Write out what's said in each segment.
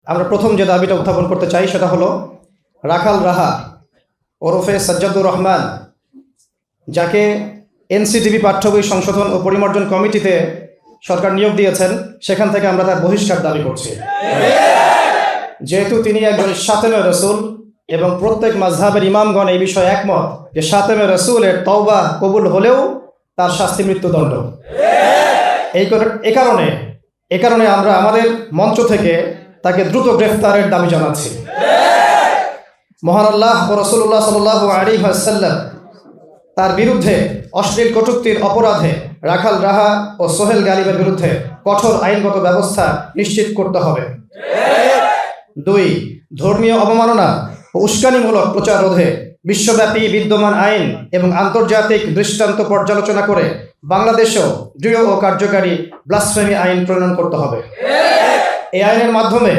আমরা প্রথম যে দাবিটা উত্থাপন করতে চাই সেটা হলো রাখাল রাহা ওরফে সাজ্জাদুর রহমান, যাকে এনসিটিভি পাঠ্য বই সংশোধন ও পরিমার্জন কমিটিতে সরকার নিয়োগ দিয়েছেন, সেখান থেকে আমরা তার বহিষ্কার দাবি করছি। যেহেতু তিনি একজন শাতেমে রসুল এবং প্রত্যেক মাযহাবের ইমামগণ এই বিষয়ে একমত যে শাতেমে রসুলের তওবা কবুল হলেও তার শাস্তি মৃত্যুদণ্ড। এ কারণে আমরা আমাদের মঞ্চ থেকে তাকে দ্রুত গ্রেফতারের দাবি জানাচ্ছি। মহান আল্লাহ ও রাসূলুল্লাহ সাল্লাল্লাহু আলাইহি ওয়াসাল্লাম তার বিরুদ্ধে অশ্লীল কটূক্তির অপরাধে রাখাল রাহা ও সোহেল গালিবের বিরুদ্ধে কঠোর আইনগত ব্যবস্থা নিশ্চিত করতে হবে। 2. ধর্মীয় অবমাননা ও উস্কানিমূলক প্রচার রোধে বিশ্বব্যাপী বিদ্যমান আইন এবং আন্তর্জাতিক দৃষ্টান্ত পর্যালোচনা করে বাংলাদেশেও দৃঢ় ও কার্যকারী ব্লাসফেমি আইন প্রণয়ন করতে হবে। এই আইনের মাধ্যমে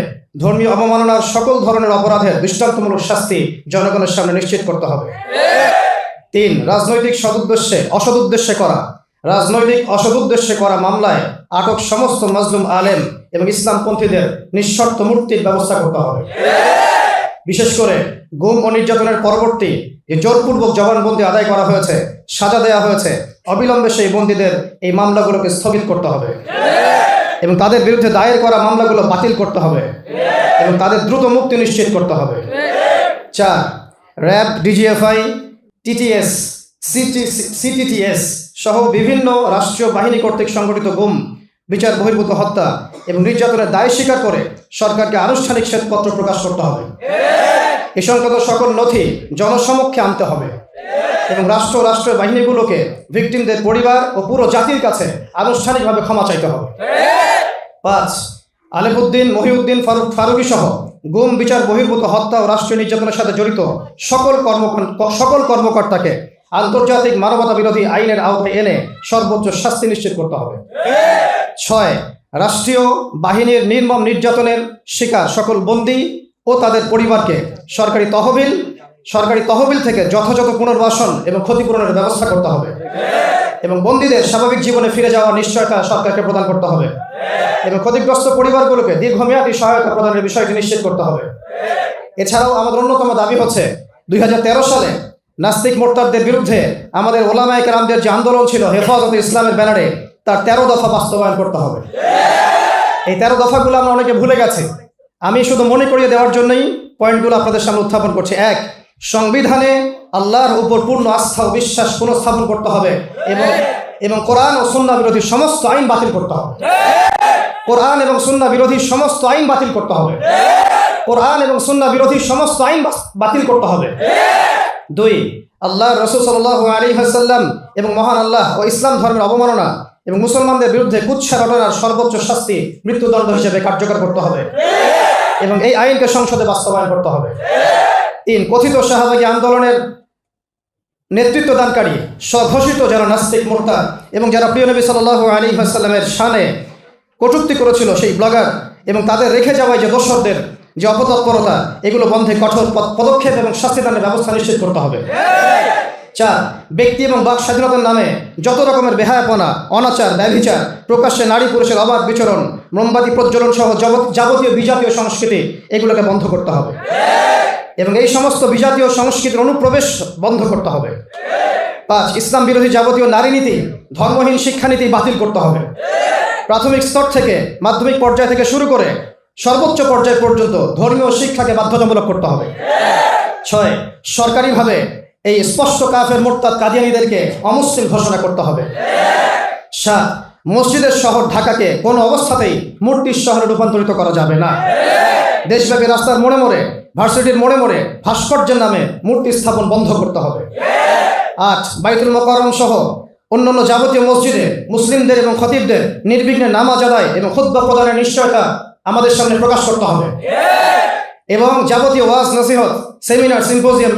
ধর্মীয় অবমাননার সকল ধরনের অপরাধের দৃষ্টান্তমূলক শাস্তি জনগণের সামনে নিশ্চিত করতে হবে। 3. রাজনৈতিক অসৎ উদ্দেশ্যে করা মামলায় আটক সমস্ত মাজলুম আলেম এবং ইসলামপন্থীদের নিঃশর্ত মুক্তির ব্যবস্থা করতে হবে। বিশেষ করে গুম ও নির্যাতনের পরবর্তী যে জোরপূর্বক জবানবন্দি আদায় করা হয়েছে, সাজা দেওয়া হয়েছে, অবিলম্বে সেই বন্দীদের এই মামলাগুলোকে স্থগিত করতে হবে এবং তাদের বিরুদ্ধে দায়ের করা মামলাগুলো বাতিল করতে হবে এবং তাদের দ্রুত মুক্তি নিশ্চিত করতে হবে। 4. র্যাব, ডিজিএফআই, টিটিএস, সিটিটিএস সহ বিভিন্ন রাষ্ট্রীয় বাহিনী কর্তৃক সংগঠিত গুম, বিচার বহির্ভূত হত্যা এবং নির্যাতনের দায় স্বীকার করে সরকারকে আনুষ্ঠানিক শ্বেতপত্র প্রকাশ করতে হবে। এ সংক্রান্ত সকল নথি জনসমক্ষে আনতে হবে এবং রাষ্ট্রের বাহিনীগুলোকে ভিকটিমদের পরিবার ও পুরো জাতির কাছে আনুষ্ঠানিকভাবে ক্ষমা চাইতে হবে। 5. আলেমউদ্দিন, মহিউদ্দিন ফারুকী সহ গুম, বিচার বহির্ভূত হত্যা ও রাষ্ট্রীয় নির্যাতনের সাথে জড়িত সকল কর্মকর্তাকে আন্তর্জাতিক মানবতা বিরোধী আইনের আওতায় এনে সর্বোচ্চ শাস্তি নিশ্চিত করতে হবে। 6. রাষ্ট্রীয় বাহিনীর নির্মম নির্যাতনের শিকার সকল বন্দী ও তাদের পরিবারকে সরকারি তহবিল থেকে যথাযথ পুনর্বাসন এবং ক্ষতিপূরণের ব্যবস্থা করতে হবে এবং বন্দীদের স্বাভাবিক জীবনে ফিরে যাওয়ার নিশ্চয়তা সরকারকে প্রদান করতে হবে এবং ক্ষতিগ্রস্ত পরিবারগুলোকে দীর্ঘমেয়াদী সহায়তা প্রদানের বিষয়টি নিশ্চিত করতে হবে। এছাড়াও আমাদের অন্যতম দাবি হচ্ছে 2013 সালে নাস্তিক মোরতাদদের বিরুদ্ধে আমাদের ওলামায়ে কেরামদের যে আন্দোলন ছিল হেফাজতে ইসলামের ব্যানারে, তার 13 দফা বাস্তবায়ন করতে হবে। এই 13 দফাগুলো আমরা অনেকে ভুলে গেছি। আমি শুধু মনে করিয়ে দেওয়ার জন্যই পয়েন্টগুলো আপনাদের সামনে উত্থাপন করছি। 1. সংবিধানে আল্লাহর উপর পূর্ণ আস্থা ও বিশ্বাস পুনঃস্থাপন করতে হবে এবং কোরআন ও সুন্নাহ বিরোধী সমস্ত আইন বাতিল করতে হবে। কোরআন এবং সুন্নাহ বিরোধী সমস্ত আইন বাতিল করতে হবে। কোরআন এবং সুন্নাহ বিরোধী সমস্ত আইন বাতিল করতে হবে। 2. আল্লাহর রাসূল সাল্লাল্লাহু আলাইহি ওয়াসাল্লাম এবং মহান আল্লাহ ও ইসলাম ধর্মের অবমাননা এবং মুসলমানদের বিরুদ্ধে কুৎসা ঘটনার সর্বোচ্চ শাস্তি মৃত্যুদণ্ড হিসেবে কার্যকর করতে হবে এবং এই আইনকে সংসদে বাস্তবায়ন করতে হবে। 3. কথিত শাহবাগী আন্দোলনের নেতৃত্ব দানকারী স্বঘোষিত যারা নাস্তিক মোরতাদ এবং যারা প্রিয় নবী সাল্লাল্লাহু আলাইহি ওয়াসাল্লামের শানে কটূক্তি করেছিল সেই ব্লগার এবং তাদের রেখে যাওয়ায় যে দোসরদের যে অপতৎপরতা, এগুলো বন্ধে কঠোর পদক্ষেপ এবং শাস্তিদানের ব্যবস্থা নিশ্চিত করতে হবে। 4. ব্যক্তি এবং বাক স্বাধীনতার নামে যত রকমের বেহায়াপনা, অনাচার, ব্যভিচার, প্রকাশ্যে নারী পুরুষের অবাধ বিচরণ, মোমবাতি প্রজ্বলন সহ যাবতীয় বিজাতীয় সংস্কৃতি, এগুলোকে বন্ধ করতে হবে এবং এই সমস্ত বিজাতীয় সংস্কৃতির অনুপ্রবেশ বন্ধ করতে হবে। 5. ইসলাম বিরোধী যাবতীয় নারী নীতি, ধর্মহীন শিক্ষানীতি বাতিল করতে হবে। প্রাথমিক স্তর থেকে মাধ্যমিক পর্যায় থেকে শুরু করে সর্বোচ্চ পর্যায় পর্যন্ত ধর্মীয় শিক্ষাকে বাধ্যতামূলক করতে হবে। 6. সরকারিভাবে এই স্পষ্ট কাফের মোরতাদ কাদিয়ানীদেরকে অমুসলিম ঘোষণা করতে হবে। 7. মসজিদের শহর ঢাকাকে কোনো অবস্থাতেই মূর্তির শহরে রূপান্তরিত করা যাবে না। দেশব্যাপী রাস্তার মোড়ে মোড়ে, ভার্সিটির মোড়ে মোড়ে ভাস্কর্যের নামে মূর্তি স্থাপন বন্ধ করতে হবে। 8. বাইতুল মুকাররম সহ অন্যান্য যাবতীয় মসজিদে মুসলিমদের এবং খতিবদের নির্বিঘ্নে নামাজ আদায় এবং খুতবা প্রদানের নিশ্চয়তা আমাদের সামনে প্রকাশ করতে হবে এবং যাবতীয় ওয়াজ, নসিহত, সেমিনার, সিম্পোজিয়াম,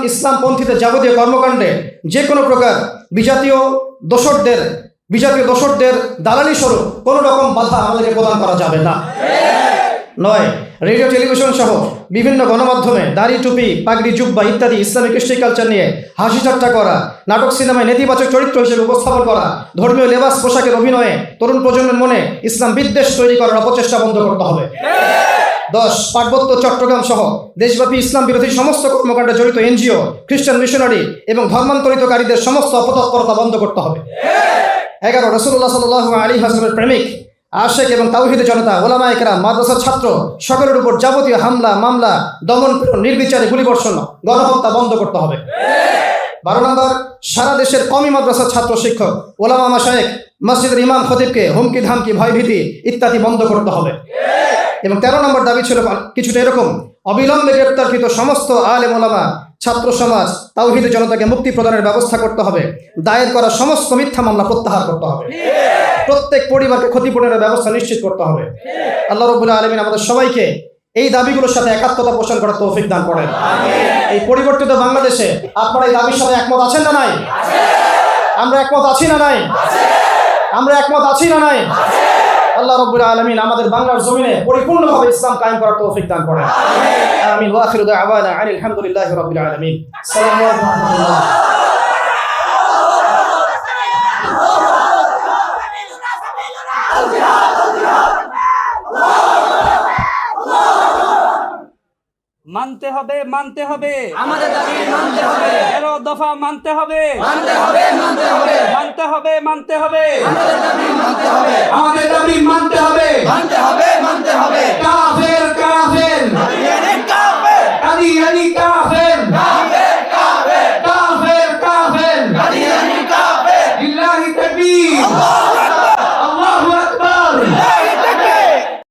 ইসলামপন্থীদের যাবতীয় কর্মকাণ্ডে যে কোনো প্রকার বিজাতীয় দোসরদের দালালি স্বরূপ কোনো রকম বাধা আমাদেরকে প্রদান করা যাবে না। 9. রেডিও, টেলিভিশন সহ বিভিন্ন গণমাধ্যমে দাড়ি, টুপি, পাগড়ি, জুব্বা ইত্যাদি ইসলামিক কৃষ্টি কালচার নিয়ে হাসি ঠাট্টা করা, নাটক সিনেমায় নেতিবাচক চরিত্র হিসেবে উপস্থাপন করা, ধর্মীয় লেবাস পোশাকের অভিনয়ে তরুণ প্রজন্মের মনে ইসলাম বিদ্বেষ তৈরি করার অপচেষ্টা বন্ধ করতে হবে। 10 পার্বত্য চট্টগ্রাম সহ দেশব্যাপী ইসলাম বিরোধী সমস্ত কর্মকাণ্ডে জড়িত এনজিও, খ্রিস্টান মিশনারি এবং ধর্মান্তরিতকারীদের সমস্ত অপতৎপরতা বন্ধ করতে হবে। 11 রাসূলুল্লাহ সাল্লাল্লাহু আলাইহি ওয়াসাল্লামের প্রেমিক, আশেক এবং তাওহীদ জনতা, ওলামায়ে কেরাম, মাদ্রাসার ছাত্র সকলের উপর যাবতীয় হামলা, মামলা, দমন, নির্বিচারে গুলিবর্ষণ, গণহত্যা বন্ধ করতে হবে। 12 নম্বর, সারা দেশের কওমি মাদ্রাসার ছাত্র শিক্ষক, ওলামা মাশায়েখ, মসজিদের ইমাম খতিবকে হুমকি ধামকি, ভয়ভীতি ইত্যাদি বন্ধ করতে হবে। এবং 13 নম্বর দাবি ছিল কিছুটা এরকম: অবিলম্বে গ্রেপ্তারকৃত সমস্ত আলেম ওলামা, ছাত্র সমাজ, তাওহীদ জনতাকে মুক্তি প্রদানের ব্যবস্থা করতে হবে। দায়ের করা সমস্ত মিথ্যা মামলা প্রত্যাহার করতে হবে। প্রত্যেক পরিবারকে ক্ষতিপূরণের ব্যবস্থা নিশ্চিত করতে হবে। আল্লাহ রাব্বুল আলামিন আমাদের সবাইকে এই দাবিগুলোর সাথে একাত্মতা পোষণ করার তৌফিক দান করেন। এই পরিবর্তিত বাংলাদেশে আপনারা এই দাবির সাথে একমত আছেন না নাই? আমরা একমত আছি না নাই? আমরা একমত আছি না নাই? আল্লাহ রাব্বুল আলামিন আমাদের বাংলার জমিনে পরিপূর্ণভাবে ইসলাম কায়েম করার তৌফিক দান করেন। আমিন। ওয়া আখিরু দাওয়ানা আনিল হামদুলিল্লাহি রাব্বিল আলামিন। আসসালামু আলাইকুম ওয়া রাহমাতুল্লাহ। মানতে হবে, মানতে হবে, আমাদের দাবি মানতে হবে, 13 দফা মানতে হবে, মানতে হবে, মানতে হবে, মানতে হবে, মানতে হবে, আমাদের দাবি মানতে হবে, আমাদের দাবি মানতে হবে, মানতে হবে, মানতে হবে, কাফের